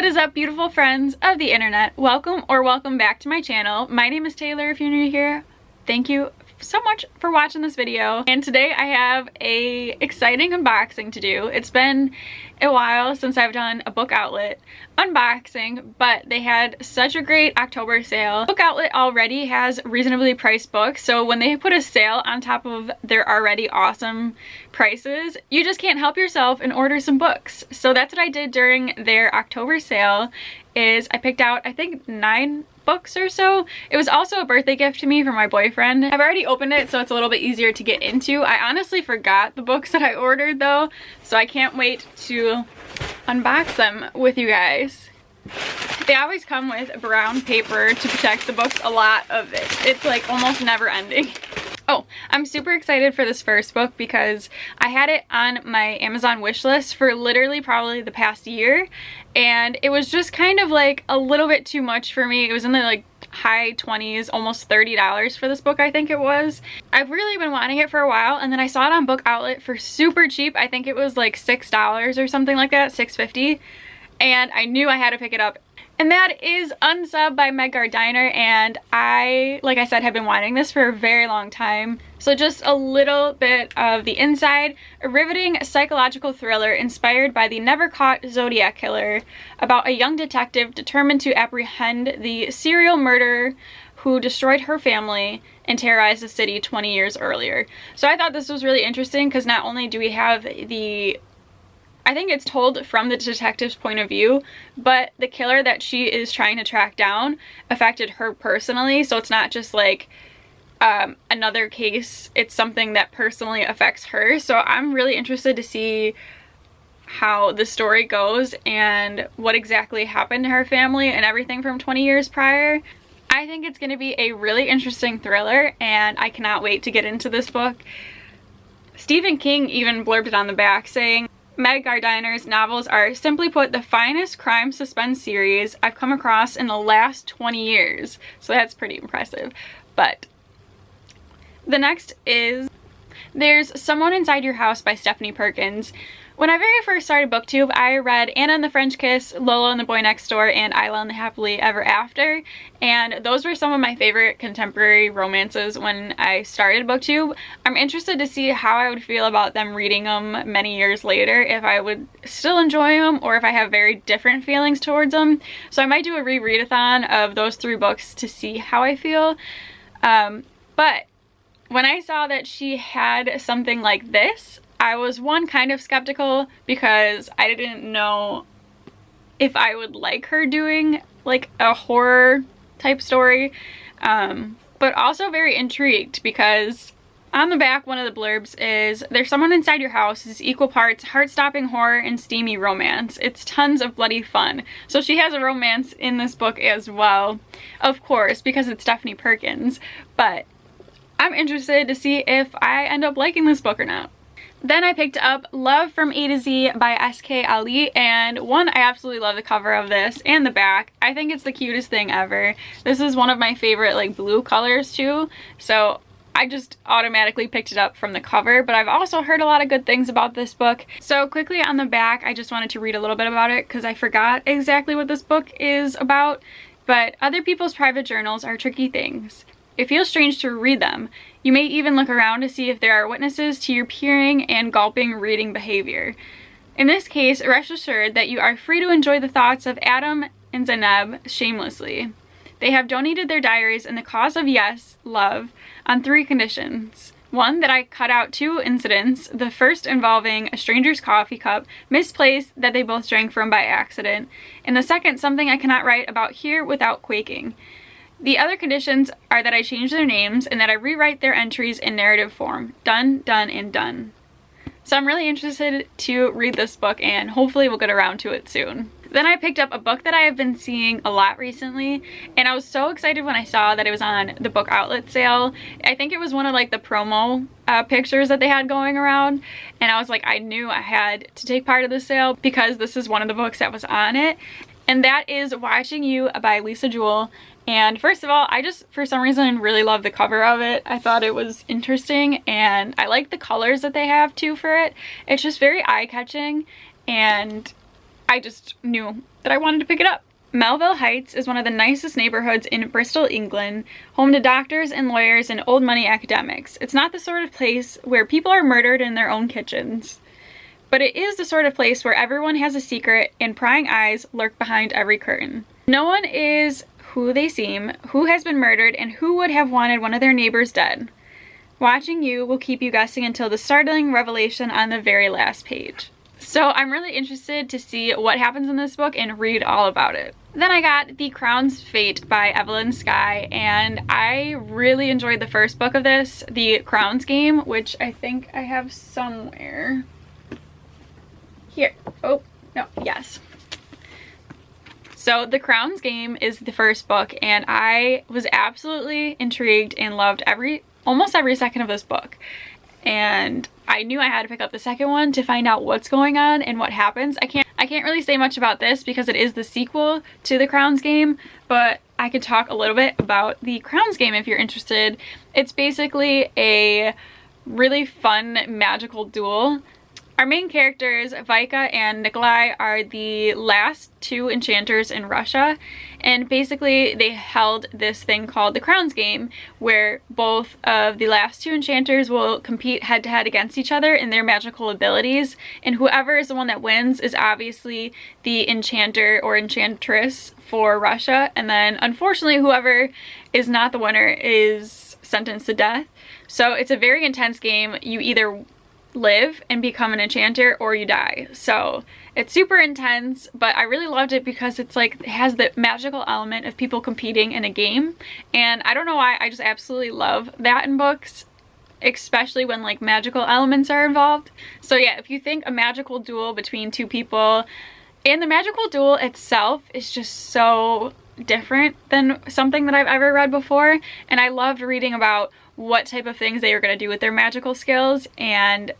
is up, beautiful friends of the internet? Welcome back to my channel. My name is Taylor if you're new here. Thank you so much for watching this video. And today I have a exciting unboxing to do. It's been a while since I've done a Book Outlet unboxing, but they had such a great October sale. Book Outlet already has reasonably priced books, so when they put a sale on top of their already awesome prices, you just can't help yourself and order some books. So that's what I did during their October sale. Is I picked out, I think, 9 books or so. It was also a birthday gift to me from my boyfriend. I've already opened it, so it's a little bit easier to get into. I honestly forgot the books that I ordered though, so I can't wait to unbox them with you guys. They always come with brown paper to protect the books, a lot of it. It's like almost never ending. Oh, I'm super excited for this first book because I had it on my Amazon wish list for literally probably the past year, and it was just kind of like a little bit too much for me. It was in the like high 20s, almost $30 for this book, I think it was. I've really been wanting it for a while, and then I saw it on Book Outlet for super cheap. I think it was like $6 or something like that, $6.50, and I knew I had to pick it up. And that is Unsubbed by Meg Gardiner, and I, like I said, have been wanting this for a very long time. So just a little bit of the inside. A riveting psychological thriller inspired by the never-caught Zodiac killer about a young detective determined to apprehend the serial murderer who destroyed her family and terrorized the city 20 years earlier. So I thought this was really interesting because not only do we have I think it's told from the detective's point of view, but the killer that she is trying to track down affected her personally, so it's not just like another case, it's something that personally affects her. So I'm really interested to see how the story goes and what exactly happened to her family and everything from 20 years prior. I think it's going to be a really interesting thriller, and I cannot wait to get into this book. Stephen King even blurbed it on the back saying, Meg Gardiner's novels are, simply put, the finest crime suspense series I've come across in the last 20 years. So that's pretty impressive. But the next is There's Someone Inside Your House by Stephanie Perkins. When I very first started BookTube, I read Anna and the French Kiss, Lola and the Boy Next Door, and Isla and the Happily Ever After, and those were some of my favorite contemporary romances when I started BookTube. I'm interested to see how I would feel about them reading them many years later, if I would still enjoy them or if I have very different feelings towards them. So I might do a rereadathon of those 3 books to see how I feel. But when I saw that she had something like this, I was kind of skeptical because I didn't know if I would like her doing like a horror type story, but also very intrigued because on the back one of the blurbs is, There's Someone Inside Your House is equal parts heart-stopping horror and steamy romance. It's tons of bloody fun. So she has a romance in this book as well, of course, because it's Stephanie Perkins, but I'm interested to see if I end up liking this book or not. Then I picked up Love from A to Z by S.K. Ali, and I absolutely love the cover of this and the back. I think it's the cutest thing ever. This is one of my favorite like blue colors too, so I just automatically picked it up from the cover, but I've also heard a lot of good things about this book. So quickly on the back, I just wanted to read a little bit about it because I forgot exactly what this book is about, but other people's private journals are tricky things. It feels strange to read them. You may even look around to see if there are witnesses to your peering and gulping reading behavior. In this case, rest assured that you are free to enjoy the thoughts of Adam and Zainab shamelessly. They have donated their diaries in the cause of love, on 3 conditions. 1, that I cut out 2 incidents, the first involving a stranger's coffee cup, misplaced that they both drank from by accident, and the second, something I cannot write about here without quaking. The other conditions are that I change their names and that I rewrite their entries in narrative form. Done, done, and done. So I'm really interested to read this book, and hopefully we'll get around to it soon. Then I picked up a book that I have been seeing a lot recently, and I was so excited when I saw that it was on the Book Outlet sale. I think it was one of like the promo pictures that they had going around, and I was like, I knew I had to take part of the sale because this is one of the books that was on it, and that is Watching You by Lisa Jewell. And first of all, I just, for some reason, really love the cover of it. I thought it was interesting, and I like the colors that they have too for it. It's just very eye-catching, and I just knew that I wanted to pick it up. Melville Heights is one of the nicest neighborhoods in Bristol, England, home to doctors and lawyers and old money academics. It's not the sort of place where people are murdered in their own kitchens, but it is the sort of place where everyone has a secret and prying eyes lurk behind every curtain. No one is who they seem, who has been murdered, and who would have wanted one of their neighbors dead. Watching you will keep you guessing until the startling revelation on the very last page. So I'm really interested to see what happens in this book and read all about it. Then I got The Crown's Fate by Evelyn Skye, and I really enjoyed the first book of this, The Crown's Game, which I think I have somewhere. Here. Oh, no, yes. So The Crown's Game is the first book, and I was absolutely intrigued and loved almost every second of this book. And I knew I had to pick up the second one to find out what's going on and what happens. I can't really say much about this because it is the sequel to The Crown's Game, but I could talk a little bit about The Crown's Game if you're interested. It's basically a really fun magical duel. Our main characters, Vika and Nikolai, are the last two enchanters in Russia, and basically they held this thing called the Crown's Game, where both of the last two enchanters will compete head-to-head against each other in their magical abilities, and whoever is the one that wins is obviously the enchanter or enchantress for Russia, and then unfortunately whoever is not the winner is sentenced to death. So it's a very intense game. You either live and become an enchanter or you die. So it's super intense, but I really loved it because it's like, it has the magical element of people competing in a game, and I don't know why, I just absolutely love that in books, especially when like magical elements are involved. So yeah, if you think a magical duel between two people, and the magical duel itself is just so different than something that I've ever read before, and I loved reading about what type of things they were going to do with their magical skills and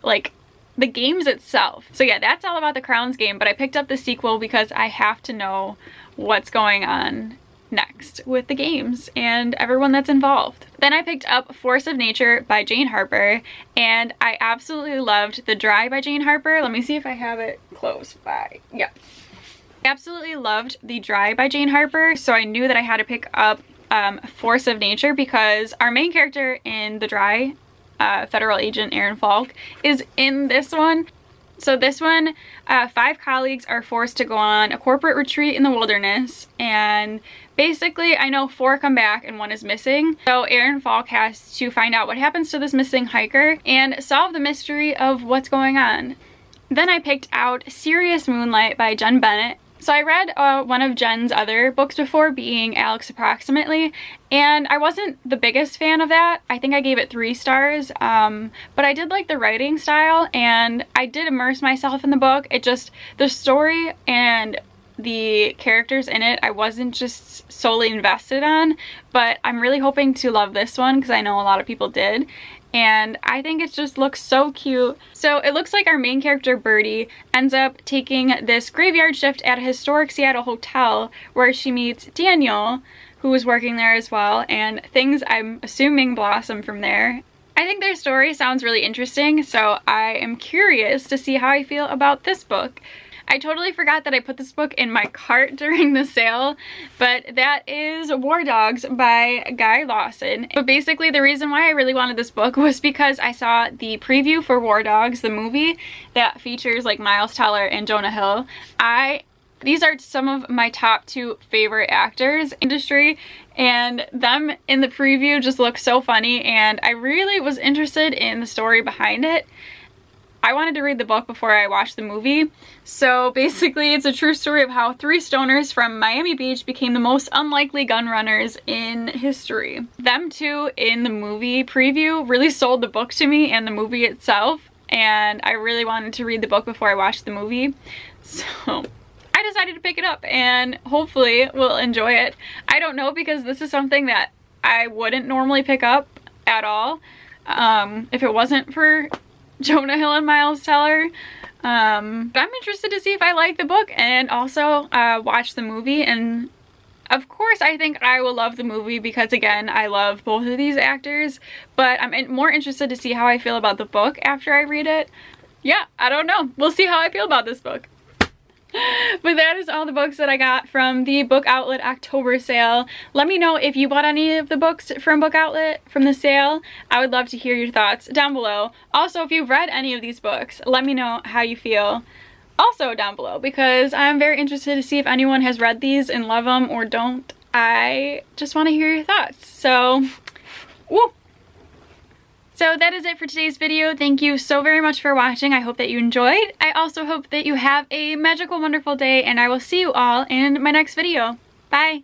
like the games itself. So yeah, that's all about The Crown's Game, but I picked up the sequel because I have to know what's going on next with the games and everyone that's involved. Then I picked up Force of Nature by Jane Harper, and I absolutely loved The Dry by Jane Harper. Let me see if I have it close by. Yeah. I absolutely loved The Dry by Jane Harper, so I knew that I had to pick up Force of Nature because our main character in The Dry, Federal Agent Aaron Falk, is in this one. So this one, 5 colleagues are forced to go on a corporate retreat in the wilderness, and basically I know 4 come back and 1 is missing. So Aaron Falk has to find out what happens to this missing hiker and solve the mystery of what's going on. Then I picked out Serious Moonlight by Jen Bennett. So I read one of Jen's other books before, being Alex Approximately, and I wasn't the biggest fan of that. I think I gave it 3 stars, but I did like the writing style, and I did immerse myself in the book. It just, the story and the characters in it, I wasn't just solely invested on, but I'm really hoping to love this one because I know a lot of people did. And I think it just looks so cute. So it looks like our main character, Birdie, ends up taking this graveyard shift at a historic Seattle hotel where she meets Daniel, who is working there as well, and things, I'm assuming, blossom from there. I think their story sounds really interesting, so I am curious to see how I feel about this book. I totally forgot that I put this book in my cart during the sale, but that is War Dogs by Guy Lawson. But basically the reason why I really wanted this book was because I saw the preview for War Dogs, the movie that features like Miles Teller and Jonah Hill. These are some of my top 2 favorite actors in the industry, and them in the preview just look so funny, and I really was interested in the story behind it. I wanted to read the book before I watched the movie. So basically it's a true story of how 3 stoners from Miami Beach became the most unlikely gun runners in history. Them 2 in the movie preview really sold the book to me and the movie itself, and I really wanted to read the book before I watched the movie. So I decided to pick it up and hopefully we'll enjoy it. I don't know, because this is something that I wouldn't normally pick up at all if it wasn't for Jonah Hill and Miles Teller. But I'm interested to see if I like the book and also watch the movie, and of course I think I will love the movie because again I love both of these actors, but I'm more interested to see how I feel about the book after I read it. Yeah, I don't know. We'll see how I feel about this book. But that is all the books that I got from the Book Outlet October sale. Let me know if you bought any of the books from Book Outlet from the sale. I would love to hear your thoughts down below. Also, if you've read any of these books, let me know how you feel also down below, because I'm very interested to see if anyone has read these and love them or don't. I just want to hear your thoughts. So, woo! So that is it for today's video. Thank you so very much for watching. I hope that you enjoyed. I also hope that you have a magical, wonderful day, and I will see you all in my next video. Bye!